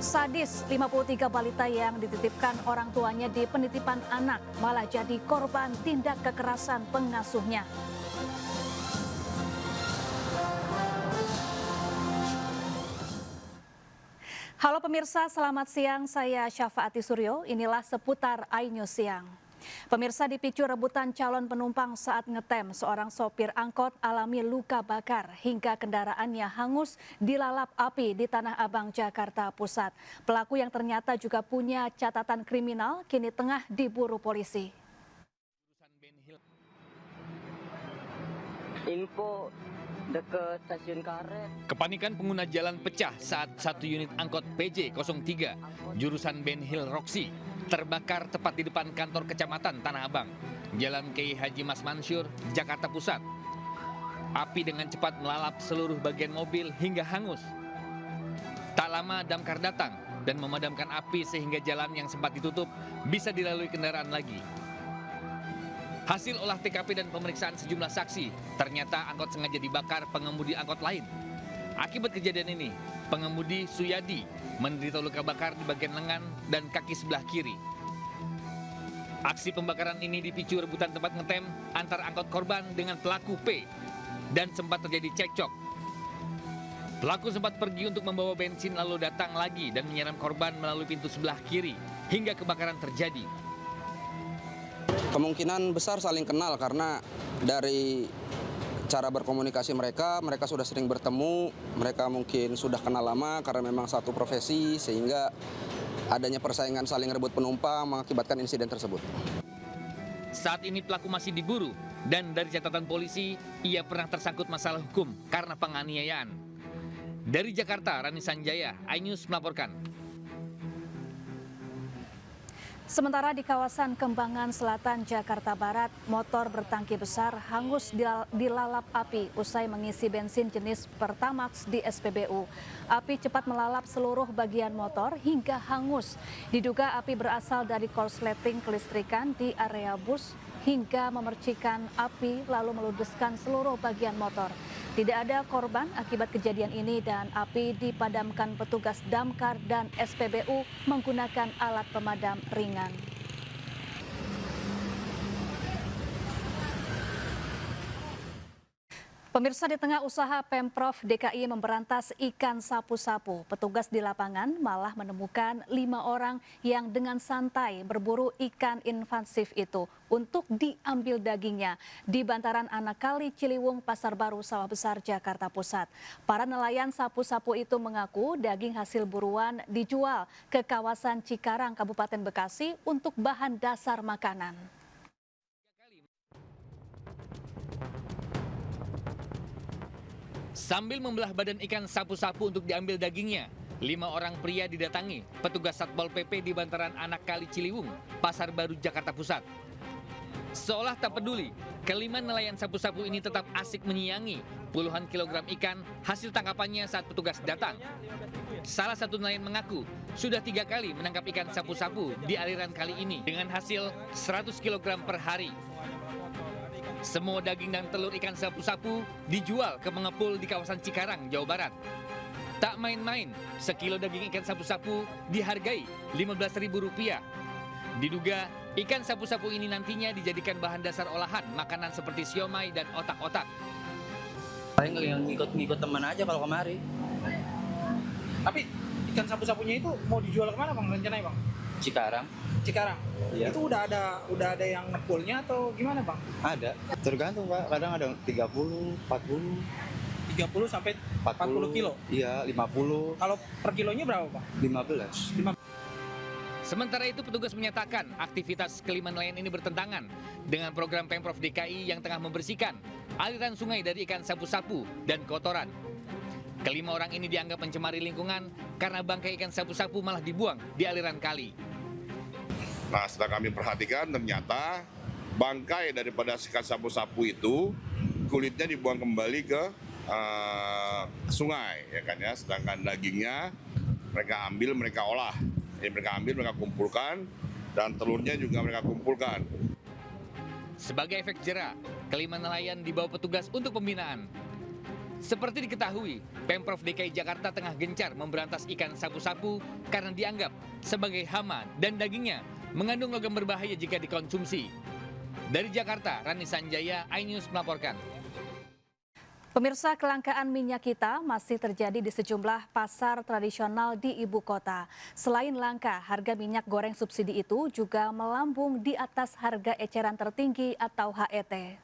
Sadis, 53 balita yang dititipkan orang tuanya di penitipan anak malah jadi korban tindak kekerasan pengasuhnya. Halo pemirsa, selamat siang. Saya Syafaati Suryo. Inilah seputar iNews Siang. Pemirsa, dipicu rebutan calon penumpang saat ngetem, seorang sopir angkot alami luka bakar hingga kendaraannya hangus dilalap api di Tanah Abang, Jakarta Pusat. Pelaku yang ternyata juga punya catatan kriminal kini tengah diburu polisi. Info dekat stasiun karet. Kepanikan pengguna jalan pecah saat satu unit angkot PJ03 jurusan Ben Hill Roxy terbakar tepat di depan kantor kecamatan Tanah Abang, Jalan Kiai Haji Mas Mansur, Jakarta Pusat. Api dengan cepat melalap seluruh bagian mobil hingga hangus. Tak lama damkar datang dan memadamkan api sehingga jalan yang sempat ditutup bisa dilalui kendaraan lagi. Hasil olah TKP dan pemeriksaan sejumlah saksi, ternyata angkot sengaja dibakar pengemudi angkot lain. Akibat kejadian ini, pengemudi Suyadi menderita luka bakar di bagian lengan dan kaki sebelah kiri. Aksi pembakaran ini dipicu rebutan tempat ngetem antar angkot korban dengan pelaku P dan sempat terjadi cekcok. Pelaku sempat pergi untuk membawa bensin lalu datang lagi dan menyiram korban melalui pintu sebelah kiri hingga kebakaran terjadi. Kemungkinan besar saling kenal karena dari cara berkomunikasi mereka sudah sering bertemu, mereka mungkin sudah kenal lama karena memang satu profesi sehingga adanya persaingan saling rebut penumpang mengakibatkan insiden tersebut. Saat ini pelaku masih diburu dan dari catatan polisi ia pernah tersangkut masalah hukum karena penganiayaan. Dari Jakarta, Rani Sanjaya, iNews melaporkan. Sementara di kawasan Kembangan Selatan, Jakarta Barat, motor bertangki besar hangus dilalap api usai mengisi bensin jenis Pertamax di SPBU. Api cepat melalap seluruh bagian motor hingga hangus. Diduga api berasal dari korsleting kelistrikan di area bus hingga memercikan api lalu meludeskan seluruh bagian motor. Tidak ada korban akibat kejadian ini dan api dipadamkan petugas damkar dan SPBU menggunakan alat pemadam ringan. Pemirsa, di tengah usaha Pemprov DKI memberantas ikan sapu-sapu, petugas di lapangan malah menemukan 5 orang yang dengan santai berburu ikan invasif itu untuk diambil dagingnya di bantaran anak kali Ciliwung, Pasar Baru, Sawah Besar, Jakarta Pusat. Para nelayan sapu-sapu itu mengaku daging hasil buruan dijual ke kawasan Cikarang, Kabupaten Bekasi untuk bahan dasar makanan. Sambil membelah badan ikan sapu-sapu untuk diambil dagingnya, 5 orang pria didatangi petugas Satpol PP di bantaran anak kali Ciliwung, Pasar Baru, Jakarta Pusat. Seolah tak peduli, kelima nelayan sapu-sapu ini tetap asik menyiangi puluhan kilogram ikan hasil tangkapannya saat petugas datang. Salah satu nelayan mengaku sudah 3 kali menangkap ikan sapu-sapu di aliran kali ini dengan hasil 100 kg per hari. Semua daging dan telur ikan sapu-sapu dijual ke pengepul di kawasan Cikarang, Jawa Barat. Tak main-main, sekilo daging ikan sapu-sapu dihargai Rp15.000. Diduga ikan sapu-sapu ini nantinya dijadikan bahan dasar olahan makanan seperti siomay dan otak-otak. Paling yang ngikut teman aja kalau kemari. Tapi ikan sapu-sapunya itu mau dijual kemana bang rencananya bang? Cikarang. Iya. Itu udah ada yang ngepulnya atau gimana bang? Ada. Tergantung Pak, kadang ada 30, 40. 30 sampai 40 kilo? Iya, 50. Kalau per kilonya berapa bang? 15. Sementara itu petugas menyatakan aktivitas kelima nelayan ini bertentangan dengan program Pemprov DKI yang tengah membersihkan aliran sungai dari ikan sapu-sapu dan kotoran. Kelima orang ini dianggap mencemari lingkungan karena bangkai ikan sapu-sapu malah dibuang di aliran kali. Nah, setelah kami perhatikan ternyata bangkai daripada ikan sapu-sapu itu kulitnya dibuang kembali ke sungai, ya kan ya. Sedangkan dagingnya mereka ambil, mereka olah. Jadi mereka ambil, mereka kumpulkan, dan telurnya juga mereka kumpulkan. Sebagai efek jera, kelima nelayan dibawa petugas untuk pembinaan. Seperti diketahui, Pemprov DKI Jakarta tengah gencar memberantas ikan sapu-sapu karena dianggap sebagai hama dan dagingnya mengandung logam berbahaya jika dikonsumsi. Dari Jakarta, Rani Sanjaya, iNews melaporkan. Pemirsa, kelangkaan minyak kita masih terjadi di sejumlah pasar tradisional di ibu kota. Selain langka, harga minyak goreng subsidi itu juga melambung di atas harga eceran tertinggi atau HET.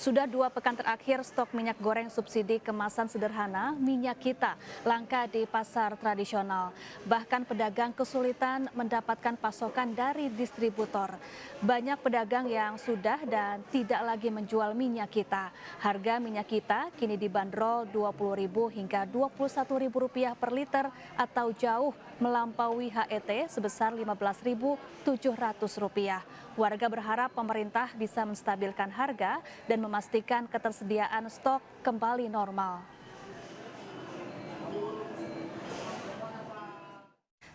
Sudah 2 pekan terakhir stok minyak goreng subsidi kemasan sederhana minyak kita langka di pasar tradisional. Bahkan pedagang kesulitan mendapatkan pasokan dari distributor. Banyak pedagang yang sudah dan tidak lagi menjual minyak kita. Harga minyak kita kini dibanderol Rp20.000 hingga Rp21.000 per liter atau jauh melampaui HET sebesar Rp15.700. Warga berharap pemerintah bisa menstabilkan harga dan memastikan ketersediaan stok kembali normal.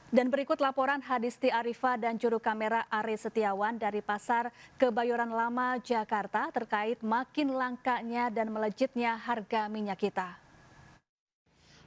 Dan berikut laporan Hadisti Arifa dan juru kamera Ari Setiawan dari Pasar Kebayoran Lama, Jakarta terkait makin langkanya dan melejitnya harga minyak kita.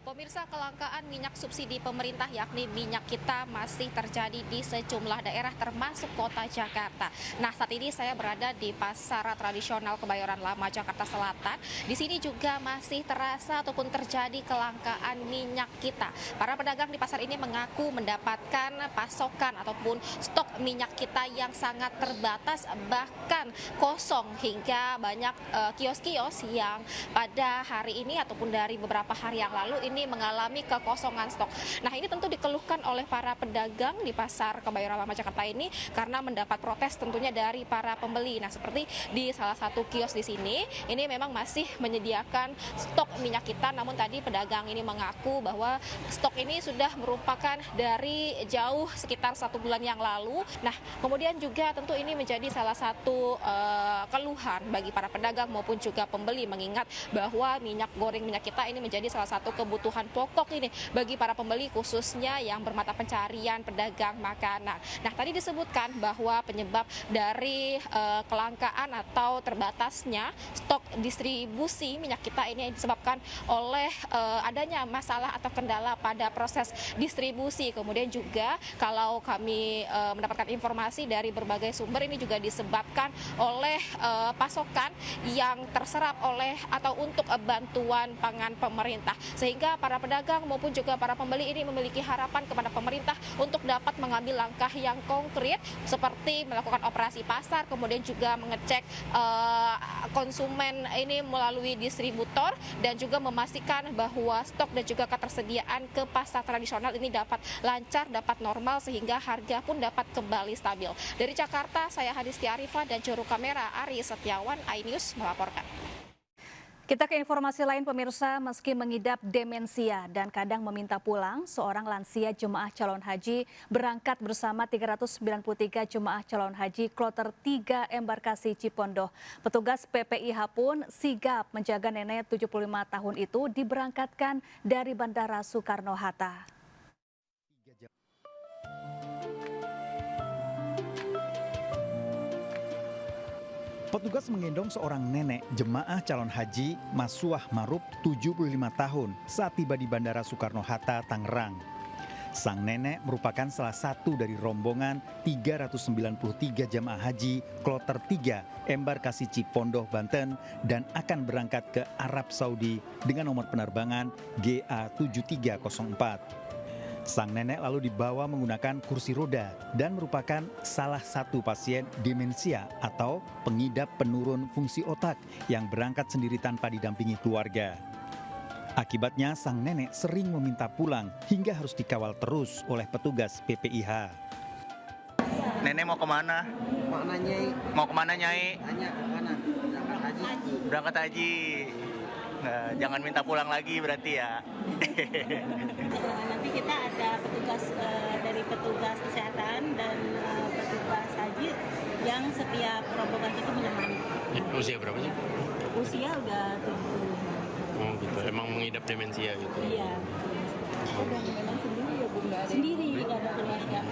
Pemirsa, kelangkaan minyak subsidi pemerintah yakni minyak kita masih terjadi di sejumlah daerah termasuk kota Jakarta. Nah, saat ini saya berada di Pasar Tradisional Kebayoran Lama, Jakarta Selatan. Di sini juga masih terasa ataupun terjadi kelangkaan minyak kita. Para pedagang di pasar ini mengaku mendapatkan pasokan ataupun stok minyak kita yang sangat terbatas, bahkan kosong, hingga banyak kios-kios yang pada hari ini ataupun dari beberapa hari yang lalu ini mengalami kekosongan stok. Nah, ini tentu dikeluhkan oleh para pedagang di Pasar Kebayoran Lama Jakarta ini karena mendapat protes tentunya dari para pembeli. Nah, seperti di salah satu kios di sini, ini memang masih menyediakan stok minyak kita, namun tadi pedagang ini mengaku bahwa stok ini sudah merupakan dari jauh sekitar 1 bulan yang lalu. Nah, kemudian juga tentu ini menjadi salah satu keluhan bagi para pedagang maupun juga pembeli, mengingat bahwa minyak goreng minyak kita ini menjadi salah satu kebutuhan pokok ini bagi para pembeli, khususnya yang bermata pencarian pedagang makanan. Nah, tadi disebutkan bahwa penyebab dari kelangkaan atau terbatasnya stok distribusi minyak kita ini disebabkan oleh adanya masalah atau kendala pada proses distribusi. Kemudian juga kalau kami mendapatkan informasi dari berbagai sumber, ini juga disebabkan oleh pasokan yang terserap oleh atau untuk bantuan pangan pemerintah, sehingga para pedagang maupun juga para pembeli ini memiliki harapan kepada pemerintah untuk dapat mengambil langkah yang konkret seperti melakukan operasi pasar, kemudian juga mengecek konsumen ini melalui distributor, dan juga memastikan bahwa stok dan juga ketersediaan ke pasar tradisional ini dapat lancar, dapat normal, sehingga harga pun dapat kembali stabil. Dari Jakarta, saya Hadisti Arifa dan juru kamera Ari Setiawan, iNews melaporkan. Kita ke informasi lain, pemirsa. Meski mengidap demensia dan kadang meminta pulang, seorang lansia jemaah calon haji berangkat bersama 393 jemaah calon haji kloter 3 embarkasi Cipondoh. Petugas PPIH pun sigap menjaga nenek 75 tahun itu diberangkatkan dari Bandara Soekarno-Hatta. Petugas menggendong seorang nenek jemaah calon haji Masuah Marub 75 tahun saat tiba di Bandara Soekarno-Hatta, Tangerang. Sang nenek merupakan salah satu dari rombongan 393 jemaah haji kloter 3 embarkasi Cipondoh, Banten dan akan berangkat ke Arab Saudi dengan nomor penerbangan GA7304. Sang nenek lalu dibawa menggunakan kursi roda dan merupakan salah satu pasien demensia atau pengidap penurun fungsi otak yang berangkat sendiri tanpa didampingi keluarga. Akibatnya sang nenek sering meminta pulang hingga harus dikawal terus oleh petugas PPIH. Nenek mau kemana? Mau kemana, Nyai? Tanya kemana? Berangkat haji. Berangkat haji. Nah, jangan minta pulang lagi berarti ya. Nanti kita ada petugas dari petugas kesehatan dan petugas haji yang setiap rombongan itu menemani. Usia berapa sih? Usia udah 70. Oh gitu, emang mengidap demensia gitu? Iya. Memang sendiri ya Bunda? Sendiri, nggak ada keluarga.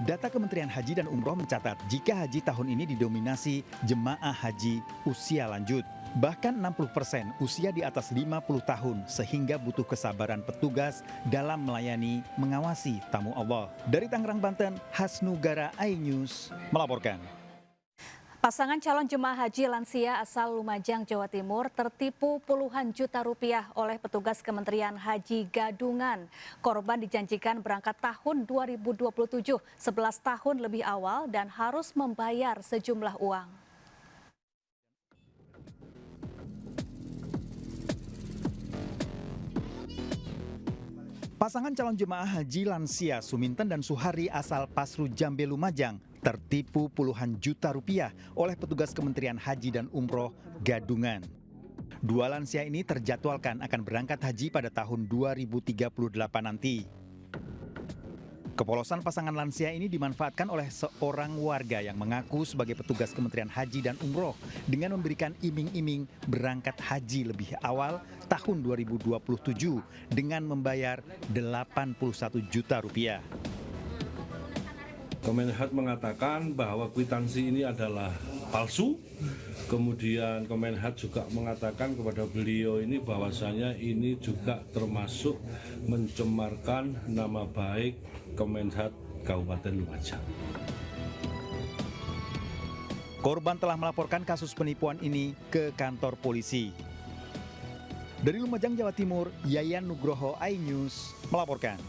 Data Kementerian Haji dan Umroh mencatat jika haji tahun ini didominasi jemaah haji usia lanjut. Bahkan 60% usia di atas 50 tahun sehingga butuh kesabaran petugas dalam melayani mengawasi tamu Allah. Dari Tangerang, Banten, Hasnugara iNews melaporkan. Pasangan calon jemaah haji lansia asal Lumajang, Jawa Timur tertipu puluhan juta rupiah oleh petugas Kementerian Haji Gadungan. Korban dijanjikan berangkat tahun 2027, 11 tahun lebih awal dan harus membayar sejumlah uang. Pasangan calon jemaah haji lansia Suminten dan Suhari asal Pasru Jambe, Lumajang tertipu puluhan juta rupiah oleh petugas Kementerian Haji dan Umroh Gadungan. Dua lansia ini terjadwalkan akan berangkat haji pada tahun 2038 nanti. Kepolosan pasangan lansia ini dimanfaatkan oleh seorang warga yang mengaku sebagai petugas Kementerian Haji dan Umroh dengan memberikan iming-iming berangkat haji lebih awal tahun 2027 dengan membayar 81 juta rupiah. Kemenhad mengatakan bahwa kwitansi ini adalah palsu. Kemudian Kemenhad juga mengatakan kepada beliau ini bahwasanya ini juga termasuk mencemarkan nama baik Kemenhad Kabupaten Lumajang. Korban telah melaporkan kasus penipuan ini ke kantor polisi. Dari Lumajang, Jawa Timur, Yayan Nugroho iNews melaporkan.